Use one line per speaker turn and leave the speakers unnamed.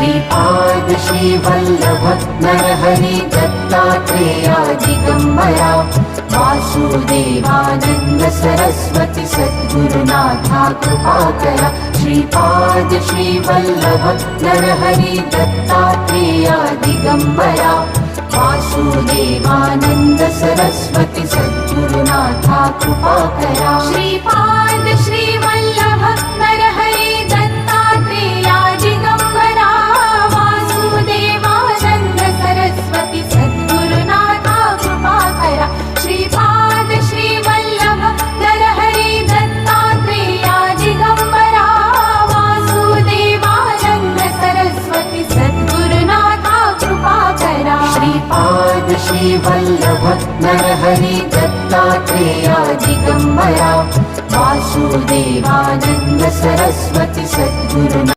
Shripad Shrivallabh Narhari Dattatreya Digambara Vasudevanand Saraswati सद्गुरुनाथा कृपाकरा Shripad Shrivallabh Narhari Dattatreya Digambara Vasudevanand Saraswati सद्गुरुनाथा कृपाकरा Shripad Shrivallabh Narhari Dattatreya Digambara Vasudevanand Saraswati सद्गुरुनाथा कृपाकरा Shripad Shrivallabh Narhari Dattatreya Digambara Vasudevanand Saraswati सद्गुरुनाथा कृपाकरा Shripad Shrivallabh Narhari Dattatreya Digambara Vasudevanand Saraswati सद्गुरुनाथा